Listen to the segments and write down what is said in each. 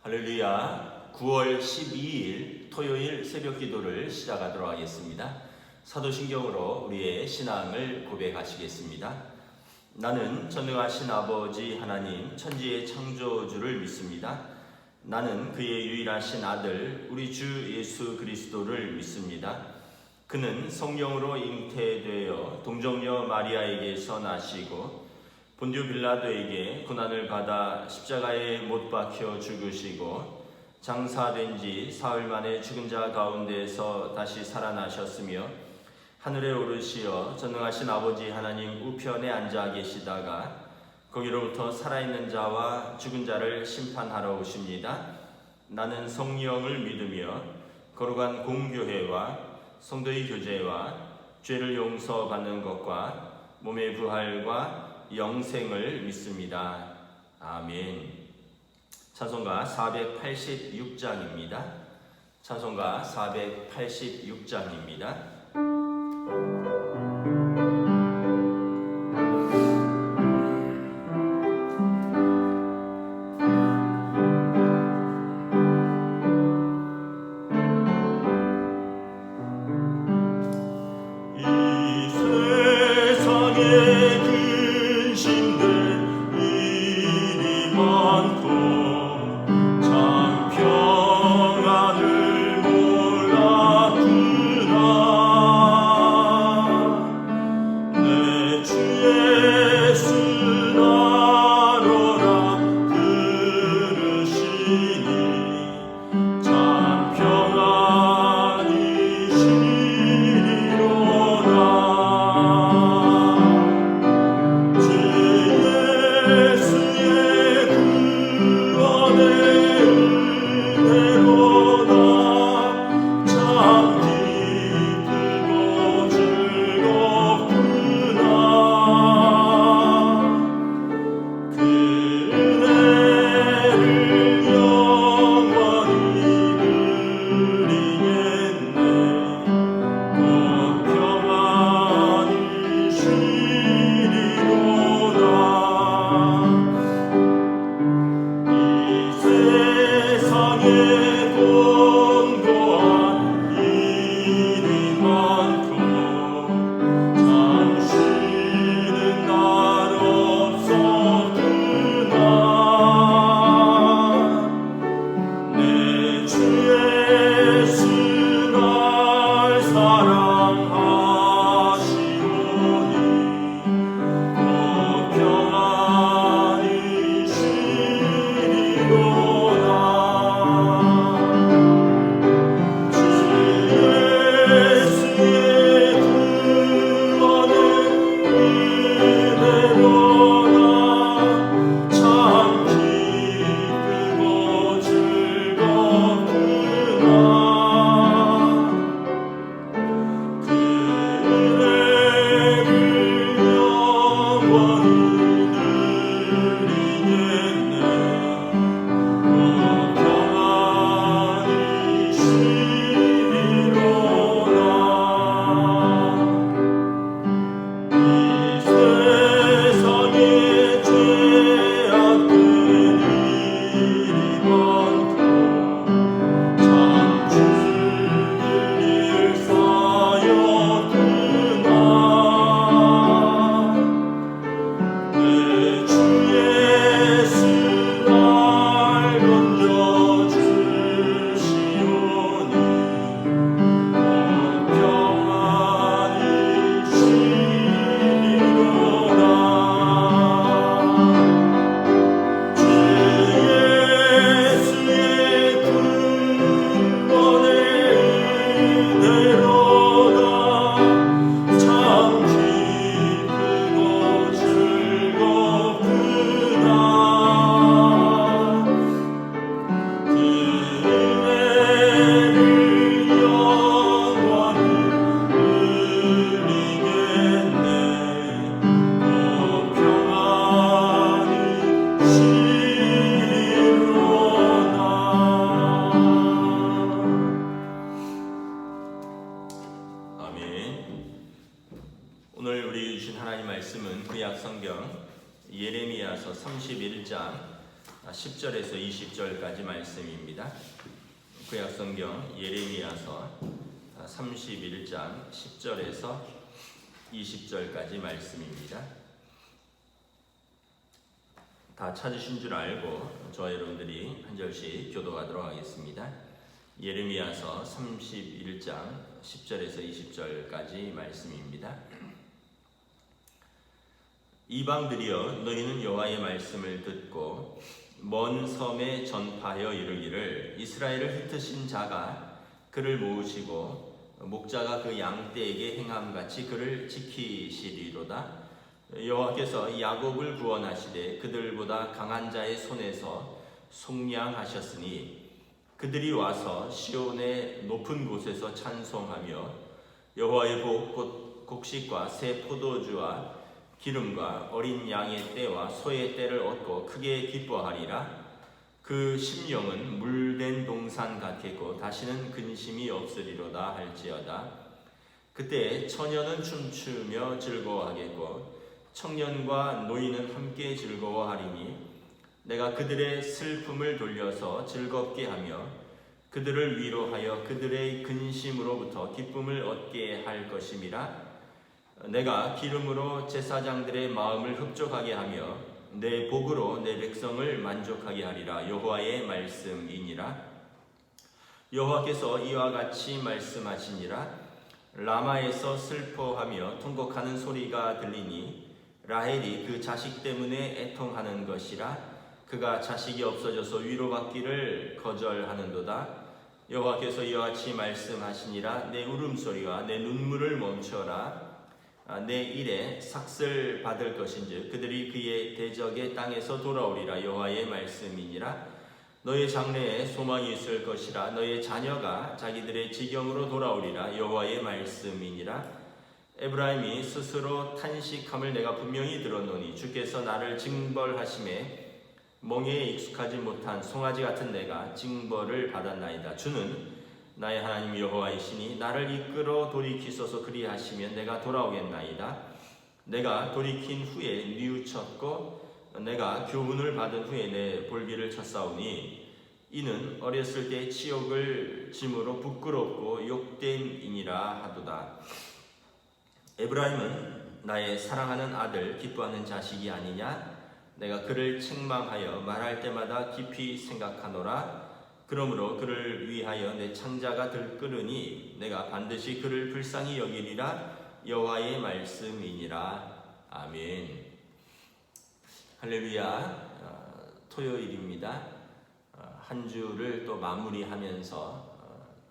할렐루야. 9월 12일 토요일 새벽 기도를 시작하도록 하겠습니다. 사도신경으로 우리의 신앙을 고백하시겠습니다. 나는 전능하신 아버지 하나님 천지의 창조주를 믿습니다. 나는 그의 유일하신 아들 우리 주 예수 그리스도를 믿습니다. 그는 성령으로 잉태되어 동정녀 마리아에게서 나시고 본디오 빌라도에게 고난을 받아 십자가에 못 박혀 죽으시고 장사된 지 사흘 만에 죽은 자 가운데서 다시 살아나셨으며 하늘에 오르시어 전능하신 아버지 하나님 우편에 앉아 계시다가 거기로부터 살아있는 자와 죽은 자를 심판하러 오십니다. 나는 성령을 믿으며 거룩한 공교회와 성도의 교제와 죄를 용서받는 것과 몸의 부활과 영생을 믿습니다. 아멘. 찬송가 486장입니다. 찬송가 486장입니다. 오늘 우리 주신 하나님 말씀은 구약 성경 예레미야서 31장 10절에서 20절까지 말씀입니다. 구약성경 예레미야서 31장 10절에서 20절까지 말씀입니다. 다 찾으신 줄 알고 저와 여러분들이 한 절씩 교도하도록 하겠습니다. 예레미야서 31장 10절에서 20절까지 말씀입니다. 이방들이여 너희는 여호와의 말씀을 듣고 먼 섬에 전파하여 이르기를 이스라엘을 흩으신 자가 그를 모으시고 목자가 그 양떼에게 행함같이 그를 지키시리로다. 여호와께서 야곱을 구원하시되 그들보다 강한 자의 손에서 속량하셨으니 그들이 와서 시온의 높은 곳에서 찬송하며 여호와의 복 곧 곡식과 새 포도주와 기름과 어린 양의 떼와 소의 떼를 얻고 크게 기뻐하리라. 그 심령은 물된 동산 같겠고 다시는 근심이 없으리로다 할지어다. 그때 처녀는 춤추며 즐거워하겠고 청년과 노인은 함께 즐거워하리니 내가 그들의 슬픔을 돌려서 즐겁게 하며 그들을 위로하여 그들의 근심으로부터 기쁨을 얻게 할 것임이라. 내가 기름으로 제사장들의 마음을 흡족하게 하며 내 복으로 내 백성을 만족하게 하리라. 여호와의 말씀이니라. 여호와께서 이와 같이 말씀하시니라. 라마에서 슬퍼하며 통곡하는 소리가 들리니 라헬이 그 자식 때문에 애통하는 것이라. 그가 자식이 없어져서 위로받기를 거절하는도다. 여호와께서 이와 같이 말씀하시니라. 내 울음소리와 내 눈물을 멈춰라. 내 일에 삭슬 받을 것인즉 그들이 그의 대적의 땅에서 돌아오리라. 여호와의 말씀이니라. 너의 장래에 소망이 있을 것이라. 너의 자녀가 자기들의 지경으로 돌아오리라. 여호와의 말씀이니라. 에브라임이 스스로 탄식함을 내가 분명히 들었노니 주께서 나를 징벌하심에 멍에에 익숙하지 못한 송아지 같은 내가 징벌을 받았나이다. 주는 나의 하나님 여호와이시니 나를 이끌어 돌이키소서. 그리하시면 내가 돌아오겠나이다. 내가 돌이킨 후에 뉘우쳤고 내가 교훈을 받은 후에 내 볼기를 쳤사오니 이는 어렸을 때 치욕을 짐으로 부끄럽고 욕됨이니라 하도다. 에브라임은 나의 사랑하는 아들 기뻐하는 자식이 아니냐. 내가 그를 책망하여 말할 때마다 깊이 생각하노라. 그러므로 그를 위하여 내 창자가 들끓으니 내가 반드시 그를 불쌍히 여기리라. 여호와의 말씀이니라. 아멘. 할렐루야. 토요일입니다. 한 주를 또 마무리하면서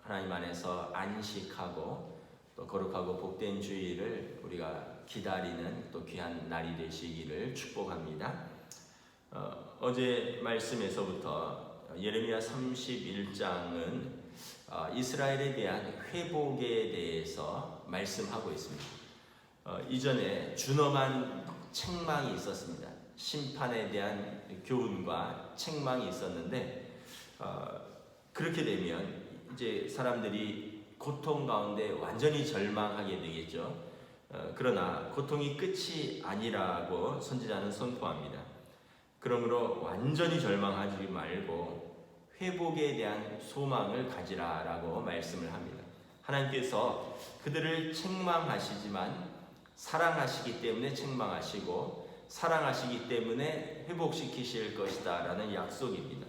하나님 안에서 안식하고 또 거룩하고 복된 주일을 우리가 기다리는 또 귀한 날이 되시기를 축복합니다. 어제 말씀에서부터 예레미야 31장은 이스라엘에 대한 회복에 대해서 말씀하고 있습니다. 이전에 준엄한 책망이 있었습니다. 심판에 대한 교훈과 책망이 있었는데 그렇게 되면 이제 사람들이 고통 가운데 완전히 절망하게 되겠죠. 그러나 고통이 끝이 아니라고 선지자는 선포합니다. 그러므로 완전히 절망하지 말고 회복에 대한 소망을 가지라라고 말씀을 합니다. 하나님께서 그들을 책망하시지만 사랑하시기 때문에 책망하시고 사랑하시기 때문에 회복시키실 것이다 라는 약속입니다.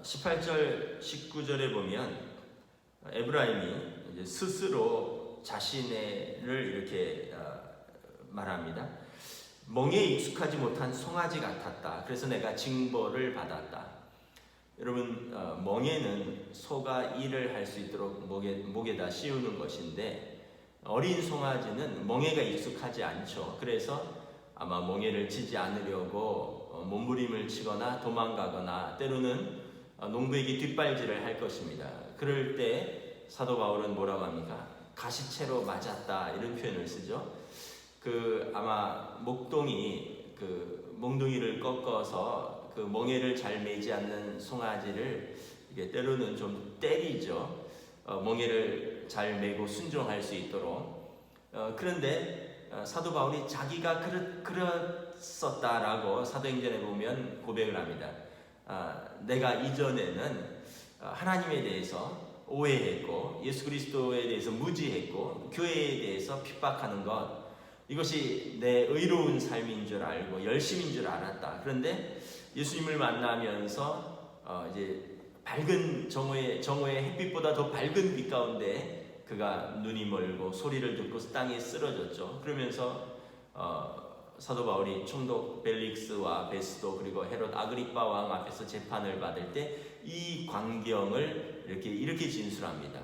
18절 19절에 보면 에브라임이 이제 스스로 자신을 이렇게 말합니다. 멍에 익숙하지 못한 송아지 같았다. 그래서 내가 징벌을 받았다. 여러분, 멍에는 소가 일을 할 수 있도록 목에다 씌우는 것인데 어린 송아지는 멍에가 익숙하지 않죠. 그래서 아마 멍에를 치지 않으려고 몸부림을 치거나 도망가거나 때로는 농부에게 뒷발질을 할 것입니다. 그럴 때 사도 바울은 뭐라고 합니까? 가시채로 맞았다 이런 표현을 쓰죠. 아마 목동이 몽둥이를 꺾어서 그 멍에를 잘 매지 않는 송아지를 이게 때로는 좀 때리죠. 멍에를 잘 매고 순종할 수 있도록. 그런데 사도 바울이 자기가 되었었다라고 사도행전에 보면 고백을 합니다. 내가 이전에는 하나님에 대해서 오해했고 예수 그리스도에 대해서 무지했고 교회에 대해서 핍박하는 것, 이것이 내 의로운 삶인 줄 알고 열심인 줄 알았다. 그런데 예수님을 만나면서 이제 밝은 정오의 햇빛보다 더 밝은 빛 가운데 그가 눈이 멀고 소리를 듣고 땅에 쓰러졌죠. 그러면서 사도 바울이 총독 벨릭스와 베스도 그리고 헤롯 아그리파 왕 앞에서 재판을 받을 때 이 광경을 이렇게 진술합니다.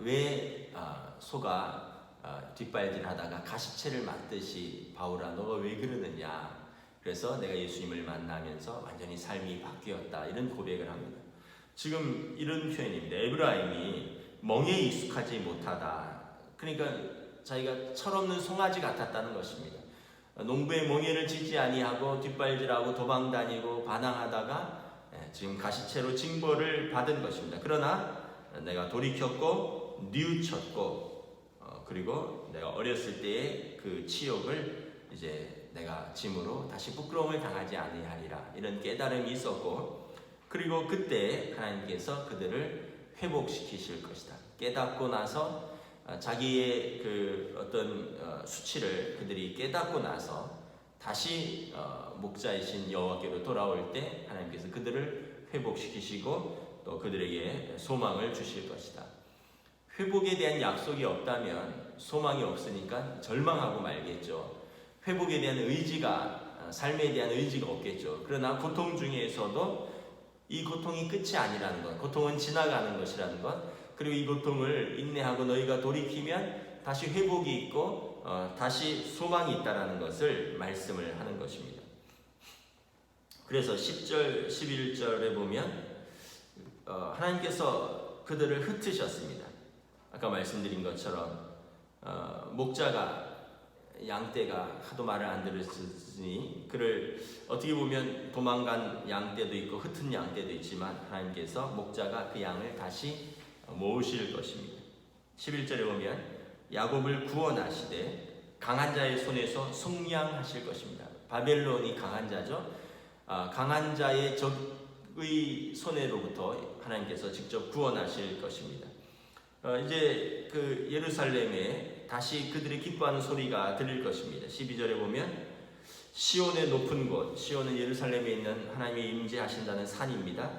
왜 소가 뒷발질하다가 가시채를 맞듯이 바울아 너가 왜 그러느냐. 그래서 내가 예수님을 만나면서 완전히 삶이 바뀌었다. 이런 고백을 합니다. 지금 이런 표현입니다. 에브라임이 멍에 익숙하지 못하다. 그러니까 자기가 철없는 송아지 같았다는 것입니다. 농부의 멍에를 짖지 아니하고 뒷발질하고 도망다니고 반항하다가 지금 가시채로 징벌을 받은 것입니다. 그러나 내가 돌이켰고 뉘우쳤고 그리고 내가 어렸을 때의 그 치욕을 이제 내가 짐으로 다시 부끄러움을 당하지 아니하리라. 이런 깨달음이 있었고, 그리고 그때 하나님께서 그들을 회복시키실 것이다. 깨닫고 나서 자기의 그 어떤 수치를 그들이 깨닫고 나서 다시 목자이신 여호와께로 돌아올 때 하나님께서 그들을 회복시키시고 또 그들에게 소망을 주실 것이다. 회복에 대한 약속이 없다면 소망이 없으니까 절망하고 말겠죠. 회복에 대한 의지가, 삶에 대한 의지가 없겠죠. 그러나 고통 중에서도 이 고통이 끝이 아니라는 것, 고통은 지나가는 것이라는 것, 그리고 이 고통을 인내하고 너희가 돌이키면 다시 회복이 있고 다시 소망이 있다는 것을 말씀을 하는 것입니다. 그래서 10절, 11절에 보면 하나님께서 그들을 흩으셨습니다. 아까 말씀드린 것처럼 목자가 양떼가 하도 말을 안 들었으니 그를 어떻게 보면 도망간 양떼도 있고 흩은 양떼도 있지만 하나님께서 목자가 그 양을 다시 모으실 것입니다. 11절에 보면 야곱을 구원하시되 강한 자의 손에서 속량하실 것입니다. 바벨론이 강한 자죠. 강한 자의 적의 손에로부터 하나님께서 직접 구원하실 것입니다. 이제 그 예루살렘에 다시 그들이 기뻐하는 소리가 들릴 것입니다. 12절에 보면 시온의 높은 곳, 시온은 예루살렘에 있는 하나님이 임재하신다는 산입니다.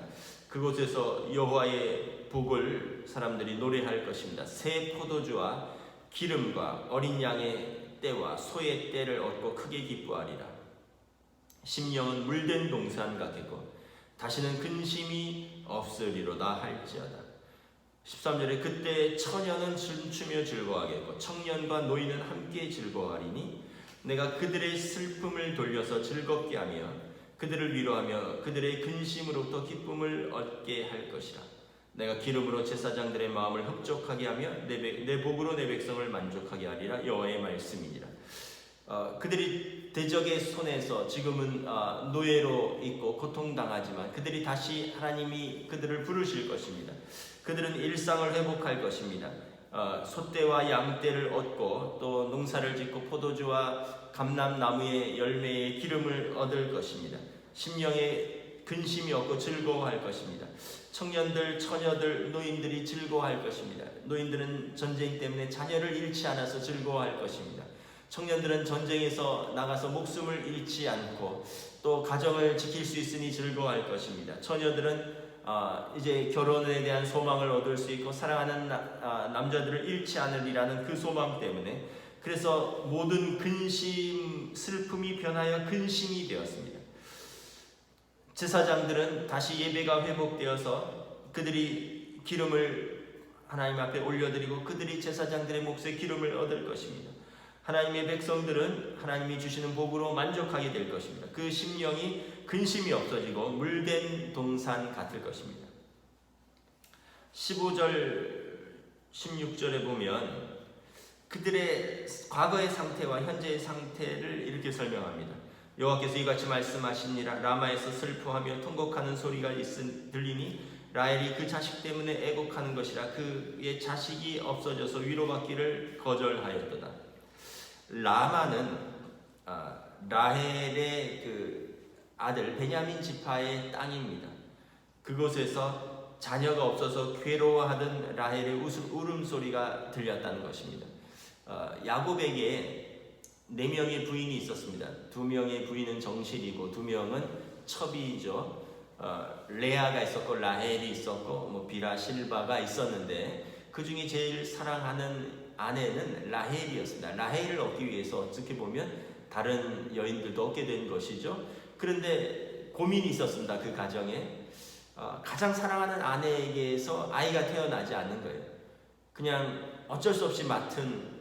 그곳에서 여호와의 복을 사람들이 노래할 것입니다. 새 포도주와 기름과 어린 양의 떼와 소의 떼를 얻고 크게 기뻐하리라. 심령은 물된 동산 같겠고 다시는 근심이 없으리로다 할지어다. 13절에 그때 처녀는 춤추며 즐거워하겠고 청년과 노인은 함께 즐거워하리니 내가 그들의 슬픔을 돌려서 즐겁게 하며 그들을 위로하며 그들의 근심으로부터 기쁨을 얻게 할 것이라. 내가 기름으로 제사장들의 마음을 흡족하게 하며 내 복으로 내 백성을 만족하게 하리라. 여호와의 말씀이니라. 그들이 대적의 손에서 지금은 노예로 있고 고통당하지만 그들이 다시 하나님이 그들을 부르실 것입니다. 그들은 일상을 회복할 것입니다. 소떼와 양떼를 얻고 또 농사를 짓고 포도주와 감람나무의 열매의 기름을 얻을 것입니다. 심령에 근심이 없고 즐거워할 것입니다. 청년들, 처녀들, 노인들이 즐거워할 것입니다. 노인들은 전쟁 때문에 자녀를 잃지 않아서 즐거워할 것입니다. 청년들은 전쟁에서 나가서 목숨을 잃지 않고 또 가정을 지킬 수 있으니 즐거워할 것입니다. 처녀들은 이제 결혼에 대한 소망을 얻을 수 있고 사랑하는 남자들을 잃지 않으리라는 그 소망 때문에 그래서 모든 근심, 슬픔이 변하여 근심이 되었습니다. 제사장들은 다시 예배가 회복되어서 그들이 기름을 하나님 앞에 올려드리고 그들이 제사장들의 몫에 기름을 얻을 것입니다. 하나님의 백성들은 하나님이 주시는 복으로 만족하게 될 것입니다. 그 심령이 근심이 없어지고 물된 동산 같을 것입니다. 15절, 16절에 보면 그들의 과거의 상태와 현재의 상태를 이렇게 설명합니다. 여호와께서 이같이 말씀하시니라. 라마에서 슬퍼하며 통곡하는 소리가 들리니 라헬이 그 자식 때문에 애곡하는 것이라. 그의 자식이 없어져서 위로받기를 거절하였도다. 라마는 라헬의 그 아들 베냐민 지파의 땅입니다. 그곳에서 자녀가 없어서 괴로워하던 라헬의 울음소리가 들렸다는 것입니다. 야곱에게 4명의 부인이 있었습니다. 2명의 부인은 정실이고 2명은 첩이죠. 레아가 있었고 라헬이 있었고 뭐 비라 실바가 있었는데 그 중에 제일 사랑하는 아내는 라헬이었습니다. 라헬을 얻기 위해서 어떻게 보면 다른 여인들도 얻게 된 것이죠. 그런데 고민이 있었습니다. 그 가정에 가장 사랑하는 아내에게서 아이가 태어나지 않는 거예요. 그냥 어쩔 수 없이 맡은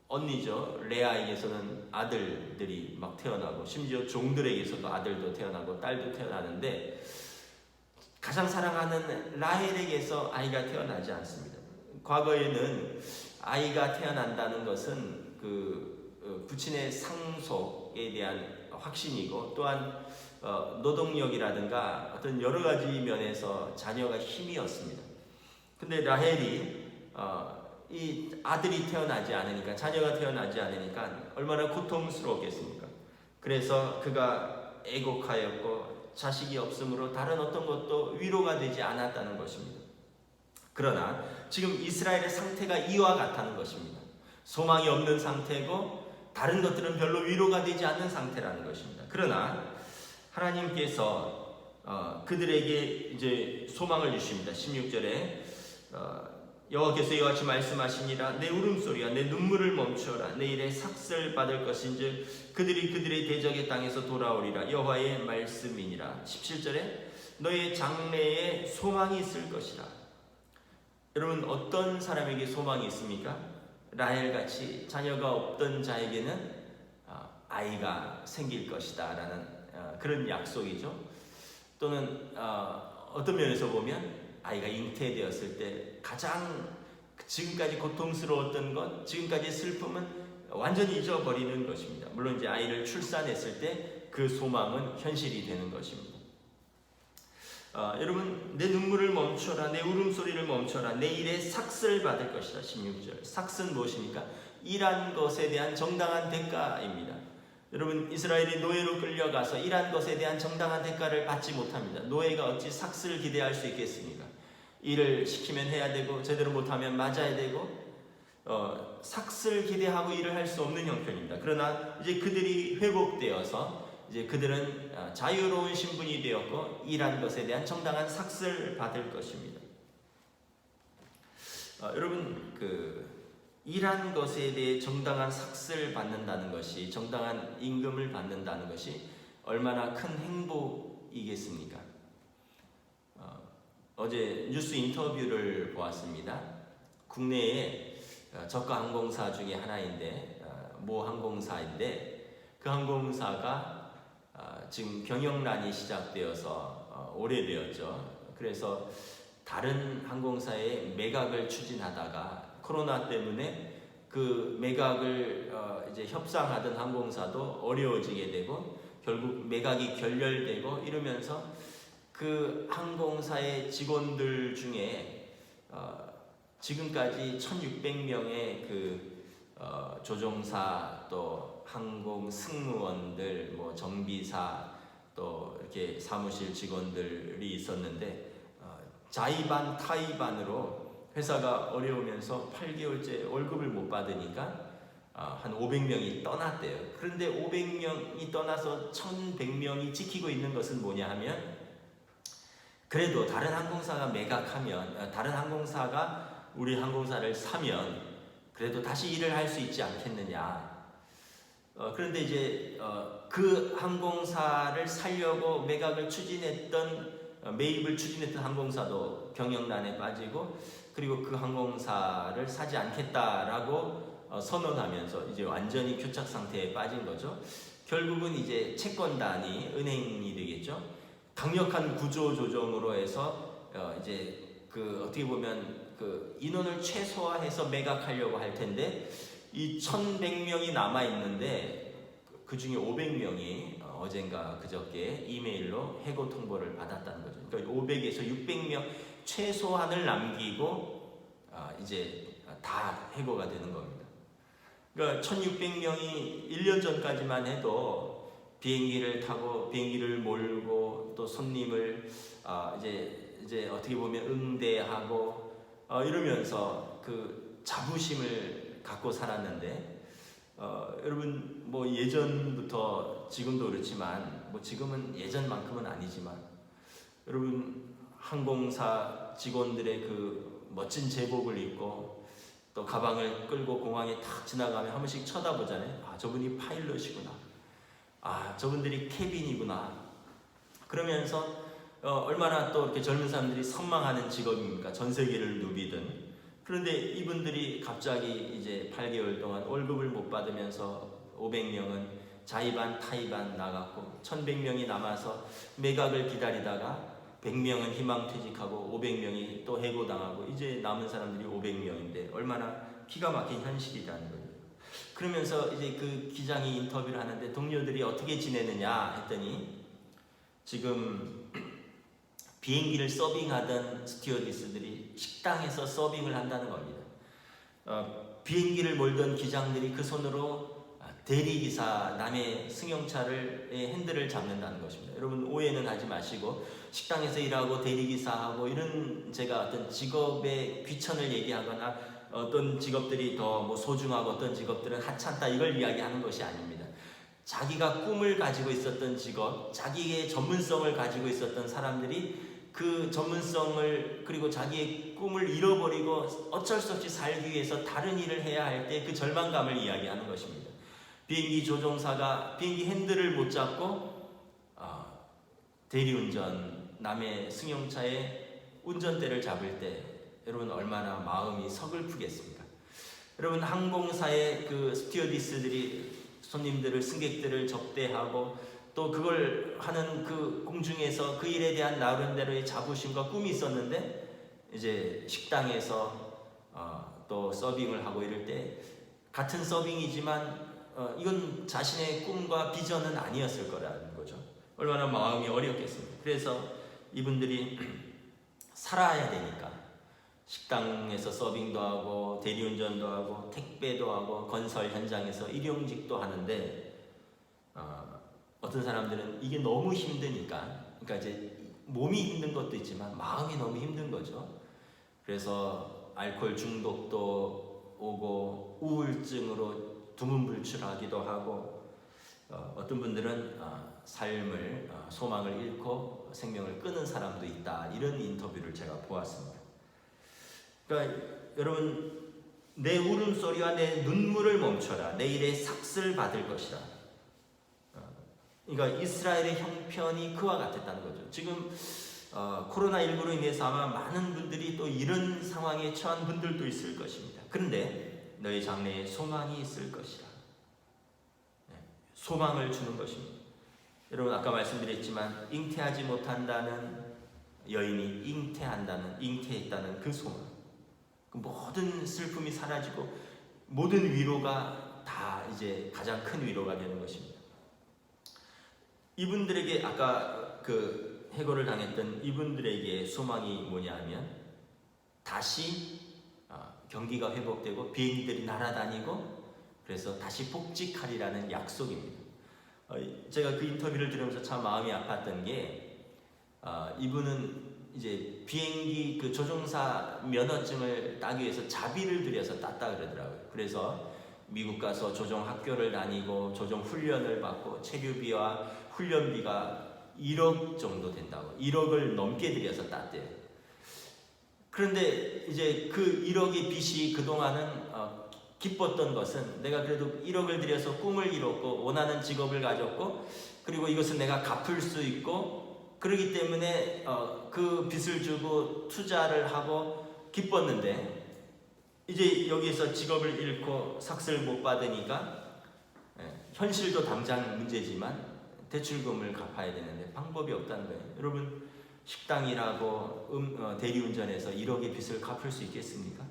언니죠. 레아에게서는 아들들이 막 태어나고 심지어 종들에게서도 아들도 태어나고 딸도 태어나는데 가장 사랑하는 라헬에게서 아이가 태어나지 않습니다. 과거에는 아이가 태어난다는 것은 그 부친의 상속에 대한 확신이고 또한 노동력이라든가 어떤 여러 가지 면에서 자녀가 힘이었습니다. 근데 라헬이 이 아들이 태어나지 않으니까 자녀가 태어나지 않으니까 얼마나 고통스러웠겠습니까? 그래서 그가 애곡하였고 자식이 없으므로 다른 어떤 것도 위로가 되지 않았다는 것입니다. 그러나 지금 이스라엘의 상태가 이와 같다는 것입니다. 소망이 없는 상태고 다른 것들은 별로 위로가 되지 않는 상태라는 것입니다. 그러나 하나님께서 그들에게 이제 소망을 주십니다. 16절에 여호와께서 이와 같이 말씀하시니라. 내 울음소리와 내 눈물을 멈추어라. 내일에 삭슬 받을 것인즉 그들이 그들의 대적의 땅에서 돌아오리라. 여호와의 말씀이니라. 17절에 너의 장래에 소망이 있을 것이라. 여러분 어떤 사람에게 소망이 있습니까? 라헬같이 자녀가 없던 자에게는 아이가 생길 것이다 라는 그런 약속이죠. 또는 어떤 면에서 보면 아이가 잉태되었을 때 가장 지금까지 고통스러웠던 것, 지금까지 슬픔은 완전히 잊어버리는 것입니다. 물론 이제 아이를 출산했을 때 그 소망은 현실이 되는 것입니다. 여러분 내 눈물을 멈춰라. 내 울음소리를 멈춰라. 내일에 삭슬 받을 것이다. 16절. 삭스는 무엇입니까? 일한 것에 대한 정당한 대가입니다. 여러분 이스라엘이 노예로 끌려가서 일한 것에 대한 정당한 대가를 받지 못합니다. 노예가 어찌 삭스를 기대할 수 있겠습니까? 일을 시키면 해야 되고 제대로 못하면 맞아야 되고 삭스를 기대하고 일을 할 수 없는 형편입니다. 그러나 이제 그들이 회복되어서 이제 그들은 자유로운 신분이 되었고 일한 것에 대한 정당한 삭스를 받을 것입니다. 여러분 일한 것에 대해 정당한 삭스를 받는다는 것이, 정당한 임금을 받는다는 것이 얼마나 큰 행복이겠습니까? 어제 뉴스 인터뷰를 보았습니다. 국내에 저가 항공사 중에 하나인데 모 항공사인데 그 항공사가 지금 경영난이 시작되어서 오래되었죠. 그래서 다른 항공사의 매각을 추진하다가 코로나 때문에 그 매각을 이제 협상하던 항공사도 어려워지게 되고 결국 매각이 결렬되고 이러면서 그 항공사의 직원들 중에 지금까지 1,600명의 그 조종사 또 항공 승무원들 뭐 정비사 또 이렇게 사무실 직원들이 있었는데 자의반 타의반으로 회사가 어려우면서 8개월째 월급을 못 받으니까 한 500명이 떠났대요. 그런데 500명이 떠나서 1,100명이 지키고 있는 것은 뭐냐 하면 그래도 다른 항공사가 매각하면 다른 항공사가 우리 항공사를 사면 그래도 다시 일을 할 수 있지 않겠느냐. 그런데 이제 그 항공사를 살려고 매각을 추진했던 매입을 추진했던 항공사도 경영난에 빠지고 그리고 그 항공사를 사지 않겠다라고 선언하면서 이제 완전히 교착 상태에 빠진 거죠. 결국은 이제 채권단이 은행이 되겠죠. 강력한 구조 조정으로 해서 이제 그 어떻게 보면 그 인원을 최소화해서 매각하려고 할 텐데 이 1,100명이 남아 있는데 그 중에 500명이 어젠가 그저께 이메일로 해고 통보를 받았다는 거죠. 그러니까 500에서 600명 최소한을 남기고 이제 다 해고가 되는 겁니다. 그러니까 1600명이 1년 전까지만 해도 비행기를 타고 비행기를 몰고 또 손님을 이제 어떻게 보면 응대하고 이러면서 그 자부심을 갖고 살았는데 여러분 뭐 예전부터 지금도 그렇지만 뭐 지금은 예전만큼은 아니지만 여러분 항공사 직원들의 그 멋진 제복을 입고 또 가방을 끌고 공항에 탁 지나가면 한 번씩 쳐다보잖아요. 아, 저분이 파일럿이구나. 아, 저분들이 캐빈이구나. 그러면서 얼마나 또 이렇게 젊은 사람들이 선망하는 직업입니까? 전 세계를 누비든. 그런데 이분들이 갑자기 이제 8개월 동안 월급을 못 받으면서 500명은 자의반 타의반 나갔고 1100명이 남아서 매각을 기다리다가 100명은 희망퇴직하고 500명이 또 해고당하고 이제 남은 사람들이 500명인데 얼마나 기가 막힌 현실이라는 거예요. 그러면서 이제 그 기장이 인터뷰를 하는데 동료들이 어떻게 지내느냐 했더니 지금 비행기를 서빙하던 스튜어디스들이 식당에서 서빙을 한다는 겁니다. 비행기를 몰던 기장들이 그 손으로 대리기사 남의 승용차를 핸들을 잡는다는 것입니다. 여러분 오해는 하지 마시고 식당에서 일하고 대리기사하고 이런 제가 어떤 직업의 귀천을 얘기하거나 어떤 직업들이 더 뭐 소중하고 어떤 직업들은 하찮다 이걸 이야기하는 것이 아닙니다. 자기가 꿈을 가지고 있었던 직업, 자기의 전문성을 가지고 있었던 사람들이 그 전문성을 그리고 자기의 꿈을 잃어버리고 어쩔 수 없이 살기 위해서 다른 일을 해야 할 때 그 절망감을 이야기하는 것입니다. 비행기 조종사가 비행기 핸들을 못 잡고 대리운전 남의 승용차의 운전대를 잡을 때 여러분 얼마나 마음이 서글프겠습니까? 여러분 항공사의 그 스튜어디스들이 손님들을 승객들을 접대하고 또 그걸 하는 그 공중에서 그 일에 대한 나름대로의 자부심과 꿈이 있었는데 이제 식당에서 또 서빙을 하고 이럴 때 같은 서빙이지만 이건 자신의 꿈과 비전은 아니었을 거라는 거죠. 얼마나 마음이 어렵겠습니까? 그래서 이분들이 살아야 되니까 식당에서 서빙도 하고 대리운전도 하고 택배도 하고 건설 현장에서 일용직도 하는데 어떤 사람들은 이게 너무 힘드니까 그러니까 이제 몸이 힘든 것도 있지만 마음이 너무 힘든 거죠. 그래서 알코올 중독도 오고 우울증으로 두문불출하기도 하고 어떤 분들은 삶을 소망을 잃고 생명을 끊은 사람도 있다. 이런 인터뷰를 제가 보았습니다. 그러니까 여러분 내 울음소리와 내 눈물을 멈춰라. 내일의 삭슬 받을 것이라. 그러니까 이스라엘의 형편이 그와 같았다는 거죠. 지금 코로나19로 인해서 아마 많은 분들이 또 이런 상황에 처한 분들도 있을 것입니다. 그런데 너희 장래에 소망이 있을 것이라. 소망을 주는 것입니다. 여러분 아까 말씀드렸지만 잉태하지 못한다는 여인이 잉태했다는 그 소망, 그 모든 슬픔이 사라지고 모든 위로가 다 이제 가장 큰 위로가 되는 것입니다. 이분들에게 아까 그 해고를 당했던 이분들에게 소망이 뭐냐면 다시 경기가 회복되고 비행기들이 날아다니고 그래서 다시 복직하리라는 약속입니다. 제가 그 인터뷰를 들으면서 참 마음이 아팠던 게 이분은 이제 비행기 그 조종사 면허증을 따기 위해서 자비를 들여서 땄다 그러더라고요. 그래서 미국 가서 조종 학교를 다니고 조종 훈련을 받고 체류비와 훈련비가 1억 정도 된다고 1억을 넘게 들여서 땄대요. 그런데 이제 그 1억의 빚이 그동안은 기뻤던 것은 내가 그래도 1억을 들여서 꿈을 이뤘고 원하는 직업을 가졌고 그리고 이것은 내가 갚을 수 있고 그러기 때문에 그 빚을 주고 투자를 하고 기뻤는데 이제 여기에서 직업을 잃고 삭슬 못 받으니까 현실도 당장 문제지만 대출금을 갚아야 되는데 방법이 없다는 거예요. 여러분 식당이라고 대리운전해서 1억의 빚을 갚을 수 있겠습니까?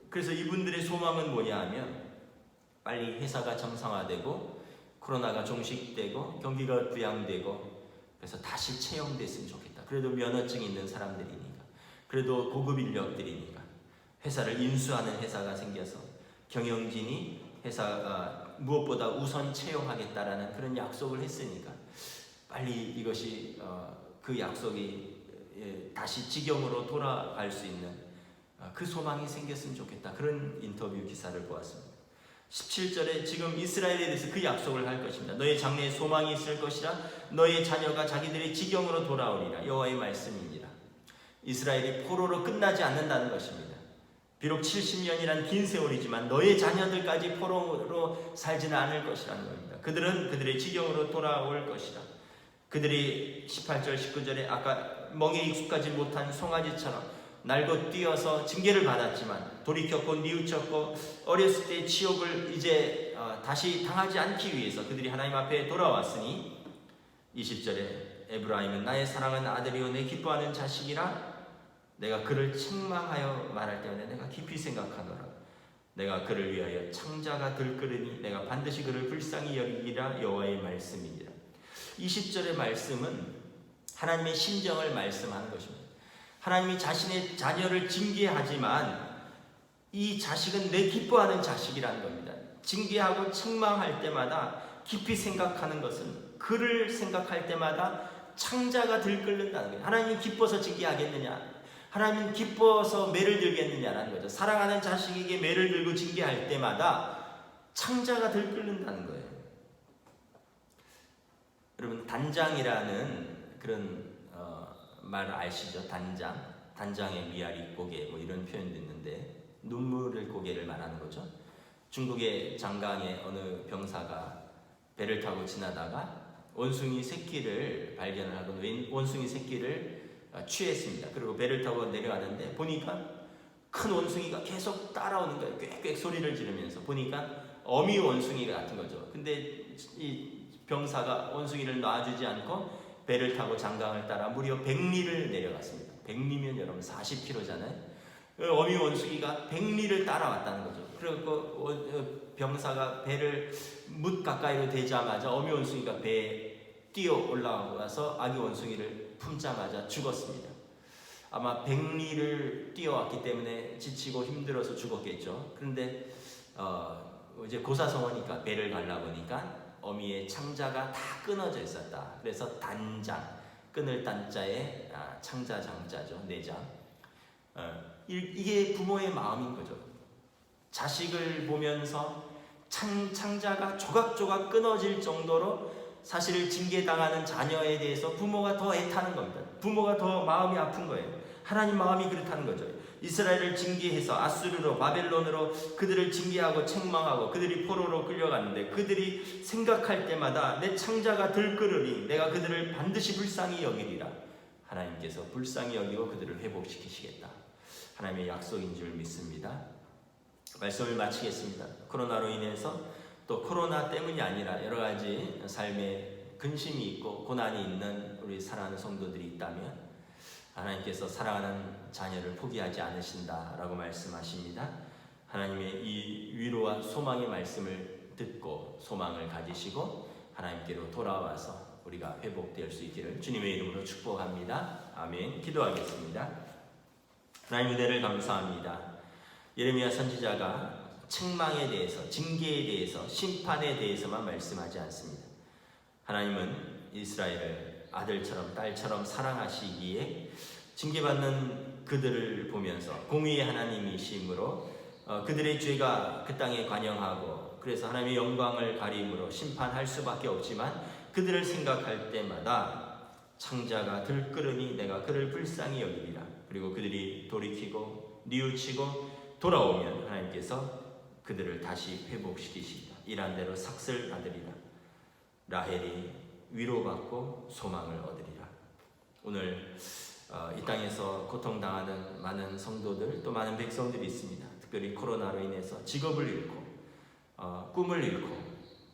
그래서 이분들의 소망은 뭐냐 하면 빨리 회사가 정상화되고 코로나가 종식되고 경기가 부양되고 그래서 다시 채용됐으면 좋겠다. 그래도 면허증이 있는 사람들이니까 그래도 고급 인력들이니까 회사를 인수하는 회사가 생겨서 경영진이 무엇보다 우선 채용하겠다라는 그런 약속을 했으니까 빨리 이것이 그 약속이 다시 직영으로 돌아갈 수 있는 그 소망이 생겼으면 좋겠다. 그런 인터뷰 기사를 보았습니다. 17절에 지금 이스라엘에 대해서 그 약속을 할 것입니다. 너의 장래에 소망이 있을 것이라 너의 자녀가 자기들의 지경으로 돌아오리라. 여호와의 말씀입니다. 이스라엘이 포로로 끝나지 않는다는 것입니다. 비록 70년이란 긴 세월이지만 너의 자녀들까지 포로로 살지는 않을 것이라는 겁니다. 그들은 그들의 지경으로 돌아올 것이라. 그들이 18절 19절에 아까 멍에 익숙하지 못한 송아지처럼 날고 뛰어서 징계를 받았지만 돌이켰고 뉘우쳤고 어렸을 때 치욕을 이제 다시 당하지 않기 위해서 그들이 하나님 앞에 돌아왔으니 20절에 에브라임은 나의 사랑하는 아들이요 내 기뻐하는 자식이라 내가 그를 책망하여 말할 때마다 내가 깊이 생각하노라. 내가 그를 위하여 창자가 들끓으니 내가 반드시 그를 불쌍히 여기리라. 여호와의 말씀이니라. 20절의 말씀은 하나님의 심정을 말씀하는 것입니다. 하나님이 자신의 자녀를 징계하지만 이 자식은 내 기뻐하는 자식이라는 겁니다. 징계하고 책망할 때마다 깊이 생각하는 것은 그를 생각할 때마다 창자가 들끓는다는 거예요. 하나님이 기뻐서 징계하겠느냐? 하나님은 기뻐서 매를 들겠느냐라는 거죠. 사랑하는 자식에게 매를 들고 징계할 때마다 창자가 들끓는다는 거예요. 여러분 단장이라는 그런 말 아시죠? 단장의 미아리 고개 뭐 이런 표현도 있는데 눈물을 고개를 말하는 거죠. 중국의 장강의 어느 병사가 배를 타고 지나다가 원숭이 새끼를 발견을 하고 원숭이 새끼를 취했습니다. 그리고 배를 타고 내려가는데 보니까 큰 원숭이가 계속 따라오는 거예요. 꽥꽥 소리를 지르면서 보니까 어미 원숭이 같은 거죠. 근데 이 병사가 원숭이를 놔주지 않고 배를 타고 장강을 따라 무려 100리를 내려갔습니다. 100리면 여러분 40km잖아요. 어미 원숭이가 100리를 따라왔다는 거죠. 그리고 병사가 배를 뭇 가까이로 대자마자 어미 원숭이가 배에 뛰어 올라와서 아기 원숭이를 품자마자 죽었습니다. 아마 100리를 뛰어왔기 때문에 지치고 힘들어서 죽었겠죠. 그런데 이제 고사성어니까 배를 갈라 보니까 어미의 창자가 다 끊어져 있었다. 그래서 단장, 끊을 단자에 창자 장자죠. 내장. 이게 부모의 마음인 거죠. 자식을 보면서 창자가 조각조각 끊어질 정도로 사실 징계당하는 자녀에 대해서 부모가 더 애타는 겁니다. 부모가 더 마음이 아픈 거예요. 하나님 마음이 그렇다는 거죠. 이스라엘을 징계해서 아수르로 바벨론으로 그들을 징계하고 책망하고 그들이 포로로 끌려갔는데 그들이 생각할 때마다 내 창자가 들끓으니 내가 그들을 반드시 불쌍히 여기리라. 하나님께서 불쌍히 여기고 그들을 회복시키시겠다. 하나님의 약속인 줄 믿습니다. 말씀을 마치겠습니다. 코로나로 인해서 또 코로나 때문이 아니라 여러 가지 삶에 근심이 있고 고난이 있는 우리 사랑하는 성도들이 있다면 하나님께서 사랑하는 자녀를 포기하지 않으신다라고 말씀하십니다. 하나님의 이 위로와 소망의 말씀을 듣고 소망을 가지시고 하나님께로 돌아와서 우리가 회복될 수 있기를 주님의 이름으로 축복합니다. 아멘. 기도하겠습니다. 하나님 은혜를 감사합니다. 예레미야 선지자가 책망에 대해서, 징계에 대해서, 심판에 대해서만 말씀하지 않습니다. 하나님은 이스라엘을 아들처럼 딸처럼 사랑하시기에 징계받는 그들을 보면서 공의의 하나님이심으로 그들의 죄가 그 땅에 관영하고 그래서 하나님의 영광을 가림으로 심판할 수밖에 없지만 그들을 생각할 때마다 창자가 들끓으니 내가 그를 불쌍히 여기리라. 그리고 그들이 돌이키고 뉘우치고 돌아오면 하나님께서 그들을 다시 회복시키시리라. 일한 대로 삭슬 받으리라. 라헬이 위로받고 소망을 얻으리라. 오늘 이 땅에서 고통당하는 많은 성도들 또 많은 백성들이 있습니다. 특별히 코로나로 인해서 직업을 잃고 꿈을 잃고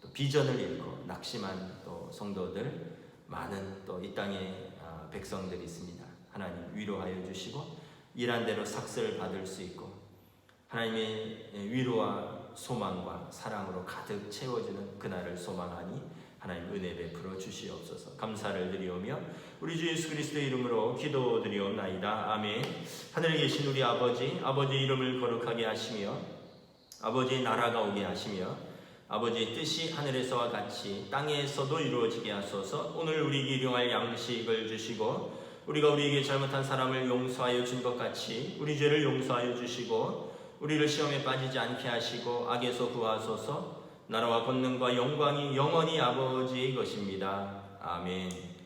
또 비전을 잃고 낙심한 또 성도들 많은 또 이 땅에 백성들이 있습니다. 하나님 위로하여 주시고 일한 대로 삭슬 받을 수 있고 하나님의 위로와 소망과 사랑으로 가득 채워주는 그날을 소망하니 하나님 은혜 베풀어 주시옵소서. 감사를 드리오며 우리 주 예수 그리스도의 이름으로 기도드리옵나이다. 아멘. 하늘에 계신 우리 아버지 이름을 거룩하게 하시며 아버지의 나라가 오게 하시며 아버지의 뜻이 하늘에서와 같이 땅에서도 이루어지게 하소서. 오늘 우리에게 일용할 양식을 주시고 우리가 우리에게 잘못한 사람을 용서하여 준 것 같이 우리 죄를 용서하여 주시고 우리를 시험에 빠지지 않게 하시고 악에서 구하소서. 나라와 권능과 영광이 영원히 아버지의 것입니다. 아멘.